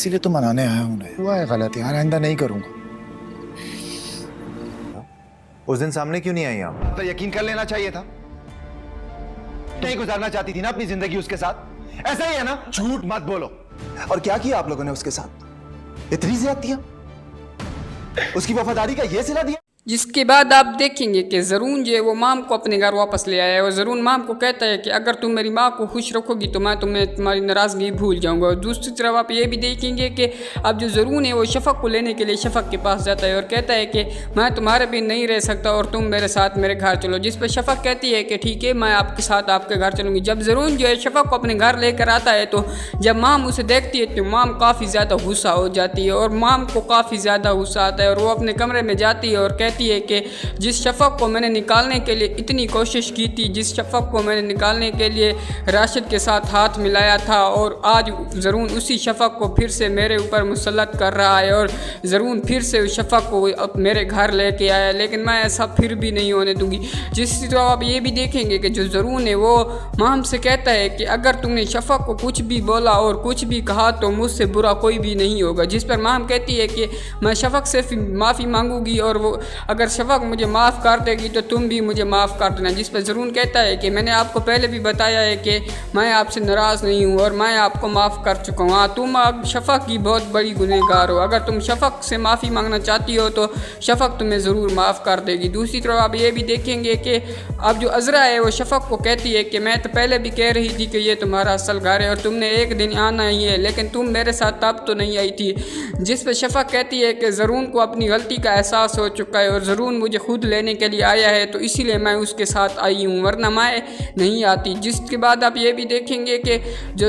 اسی لیے تو منانے آیا ہوں. ہوا ہے غلط یار, آئندہ نہیں کروں گا. اس دن سامنے کیوں نہیں آئی آپ؟ تو یقین کر لینا چاہیے تھا. نہیں گزارنا چاہتی تھی نا اپنی زندگی اس کے ساتھ, ایسا ہی ہے نا؟ جھوٹ مت بولو. اور کیا کیا آپ لوگوں نے اس کے ساتھ؟ اتنی زیادتیاں؟ اس کی وفاداری کا یہ صلہ دیا؟ جس کے بعد آپ دیکھیں گے کہ زرون جو ہے وہ مام کو اپنے گھر واپس لے آیا ہے اور زرون مام کو کہتا ہے کہ اگر تم میری ماں کو خوش رکھو گی تو میں تمہاری ناراضگی بھول جاؤں گا. اور دوسری طرف آپ یہ بھی دیکھیں گے کہ اب جو زرون ہے وہ شفق کو لینے کے لیے شفق کے پاس جاتا ہے اور کہتا ہے کہ میں تمہارے بھی نہیں رہ سکتا اور تم میرے ساتھ میرے گھر چلو. جس پہ شفق کہتی ہے کہ ٹھیک ہے میں آپ کے ساتھ آپ کے گھر چلوں گی. جب زرون جو ہے شفق کو اپنے گھر لے کر آتا ہے تو جب مام اسے دیکھتی ہے تو مام کافی زیادہ غصہ ہو جاتی ہے اور مام کو کافی زیادہ غصہ آتا ہے اور وہ اپنے کمرے میں جاتی ہے اور کہتی ہے کہ جس شفق کو میں نے نکالنے کے لیے اتنی کوشش کی تھی, جس شفق کو میں نے نکالنے کے لیے راشد کے ساتھ ہاتھ ملایا تھا, اور آج زرون اسی شفق کو پھر سے میرے اوپر مسلط کر رہا ہے اور زرون پھر سے اس شفق کو میرے گھر لے کے آیا, لیکن میں ایسا پھر بھی نہیں ہونے دوں گی. جس طرح آپ یہ بھی دیکھیں گے کہ جو زرون ہے وہ مام سے کہتا ہے کہ اگر تم نے شفق کو کچھ بھی بولا اور کچھ بھی کہا تو مجھ سے برا کوئی بھی نہیں ہوگا. جس پر مام کہتی ہے کہ میں شفق سے معافی مانگوں گی اور وہ اگر شفق مجھے معاف کر دے گی تو تم بھی مجھے معاف کر دینا. جس پہ زرون کہتا ہے کہ میں نے آپ کو پہلے بھی بتایا ہے کہ میں آپ سے ناراض نہیں ہوں اور میں آپ کو معاف کر چکا ہوں. ہاں تم اب شفق کی بہت بڑی گنہگار ہو, اگر تم شفق سے معافی مانگنا چاہتی ہو تو شفق تمہیں ضرور معاف کر دے گی. دوسری طرف آپ یہ بھی دیکھیں گے کہ اب جو عذرا ہے وہ شفق کو کہتی ہے کہ میں تو پہلے بھی کہہ رہی تھی کہ یہ تمہارا اصل گھر ہے اور تم نے ایک دن آنا ہی ہے, لیکن تم میرے ساتھ تب تو نہیں آئی تھی. جس پہ شفق کہتی ہے کہ زرون کو اپنی غلطی کا احساس ہو چکا ہے اور زرون مجھے خود لینے کے لیے آیا ہے تو اسی لیے میں اس کے ساتھ آئی ہوں, ورنہ میں نہیں آتی. جس کے بعد آپ یہ بھی دیکھیں گے کہ جو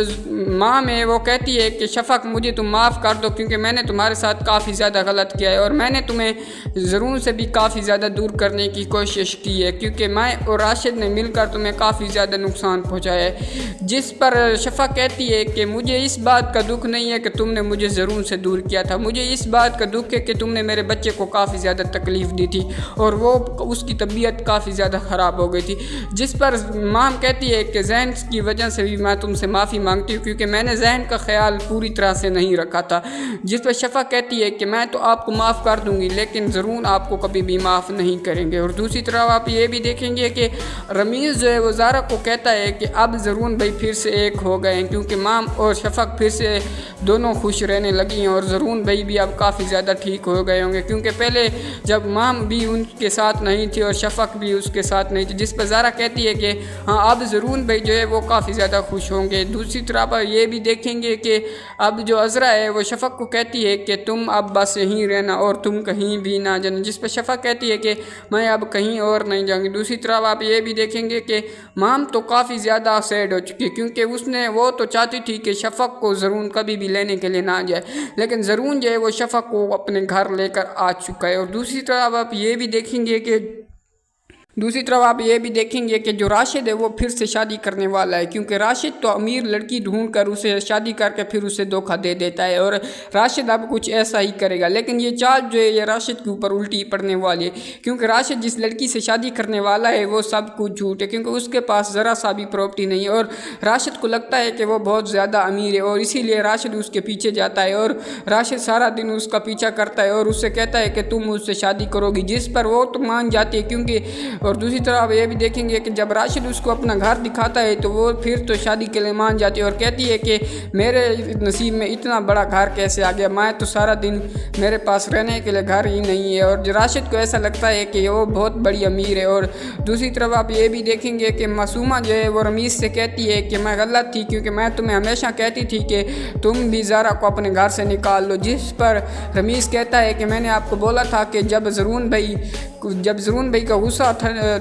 ماں ہے وہ کہتی ہے کہ شفق مجھے تم معاف کر دو کیونکہ میں نے تمہارے ساتھ کافی زیادہ غلط کیا ہے اور میں نے تمہیں زرون سے بھی کافی زیادہ دور کرنے کی کوشش کی ہے کیونکہ میں اور راشد نے مل کر تمہیں کافی زیادہ نقصان پہنچایا ہے. جس پر شفق کہتی ہے کہ مجھے اس بات کا دکھ نہیں ہے کہ تم نے مجھے زرون سے دور کیا تھا, مجھے اس بات کا دکھ ہے کہ تم نے میرے بچے کو کافی زیادہ تکلیف دی تھی اور وہ اس کی طبیعت کافی زیادہ خراب ہو گئی تھی. جس پر مام کہتی ہے کہ ذہن کی وجہ سے بھی میں تم سے معافی مانگتی ہوں کیونکہ میں نے ذہن کا خیال پوری طرح سے نہیں رکھا تھا. جس پر شفق کہتی ہے کہ میں تو آپ کو معاف کر دوں گی لیکن ضرور آپ کو کبھی بھی معاف نہیں کریں گے. اور دوسری طرف آپ یہ بھی دیکھیں گے کہ رمیز جو ہے وہ زارا کو کہتا ہے کہ اب زرون بھائی پھر سے ایک ہو گئے ہیں کیونکہ مام اور شفق پھر سے دونوں خوش رہنے لگی ہیں اور زرون بھائی بھی اب کافی زیادہ ٹھیک ہو گئے ہوں گے کیونکہ پہلے جب مام بھی ان کے ساتھ نہیں تھی اور شفق بھی اس کے ساتھ نہیں تھی. جس پر زارا کہتی ہے کہ ہاں اب زرون بھائی جو ہے وہ کافی زیادہ خوش ہوں گے. دوسری طرف یہ بھی دیکھیں گے کہ اب جو عذرا ہے وہ شفق کو کہتی ہے کہ تم اب بس یہیں رہنا اور تم کہیں بھی نہ جانا. جس پر شفق کہتی ہے کہ میں اب کہیں اور نہیں جاؤں گی. دوسری طرف آپ یہ بھی دیکھیں گے کہ مام تو کافی زیادہ سیڈ ہو چکی ہے کیونکہ وہ تو چاہتی تھی کہ شفق کو زرون کبھی بھی لینے کے لیے نہ جائے, لیکن زرون جو ہے وہ شفق کو اپنے گھر لے کر آ چکا ہے. اور دوسری طرف آپ یہ بھی دیکھیں گے کہ جو راشد ہے وہ پھر سے شادی کرنے والا ہے کیونکہ راشد تو امیر لڑکی ڈھونڈ کر اسے شادی کر کے پھر اسے دھوکہ دے دیتا ہے اور راشد اب کچھ ایسا ہی کرے گا. لیکن یہ چال جو ہے یہ راشد کے اوپر الٹی پڑنے والی ہے کیونکہ راشد جس لڑکی سے شادی کرنے والا ہے وہ سب کچھ جھوٹ ہے کیونکہ اس کے پاس ذرا سا بھی پراپرٹی نہیں ہے اور راشد کو لگتا ہے کہ وہ بہت زیادہ امیر ہے اور اسی لیے راشد اس کے پیچھے جاتا ہے اور راشد سارا دن اس کا پیچھا کرتا ہے اور اس سے کہتا ہے کہ تم مجھ سے شادی کرو گی. جس پر وہ تو مان جاتی ہے کیونکہ اور دوسری طرف آپ یہ بھی دیکھیں گے کہ جب راشد اس کو اپنا گھر دکھاتا ہے تو وہ پھر تو شادی کے لیے مان جاتی ہے اور کہتی ہے کہ میرے نصیب میں اتنا بڑا گھر کیسے آ گیا, میں تو سارا دن میرے پاس رہنے کے لیے گھر ہی نہیں ہے. اور راشد کو ایسا لگتا ہے کہ وہ بہت بڑی امیر ہے. اور دوسری طرف آپ یہ بھی دیکھیں گے کہ معصومہ جو ہے وہ رمیز سے کہتی ہے کہ میں غلط تھی کیونکہ میں تمہیں ہمیشہ کہتی تھی کہ تم بھی زارا کو اپنے گھر سے نکال لو. جس پر رمیز کہتا ہے کہ میں نے آپ کو بولا تھا کہ جب زرون بھائی کا غصہ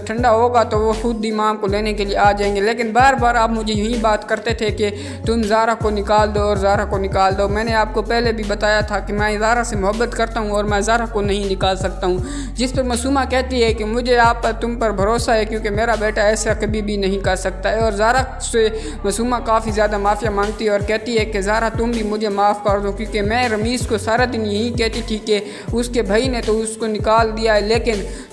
ٹھنڈا ہوگا تو وہ خود امام کو لینے کے لیے آ جائیں گے, لیکن بار بار آپ مجھے یہی بات کرتے تھے کہ تم زارا کو نکال دو اور زارا کو نکال دو. میں نے آپ کو پہلے بھی بتایا تھا کہ میں زارا سے محبت کرتا ہوں اور میں زارا کو نہیں نکال سکتا ہوں. جس پر معصومہ کہتی ہے کہ مجھے تم پر بھروسہ ہے کیونکہ میرا بیٹا ایسا کبھی بھی نہیں کر سکتا ہے. اور زارا سے معصومہ کافی زیادہ معافیا مانگتی ہے اور کہتی ہے کہ زارا تم بھی مجھے معاف کر دو کیونکہ میں رمیز کو سارا دن یہی کہتی تھی کہ اس کے بھائی نے تو اس کو نکال دیا ہے لیکن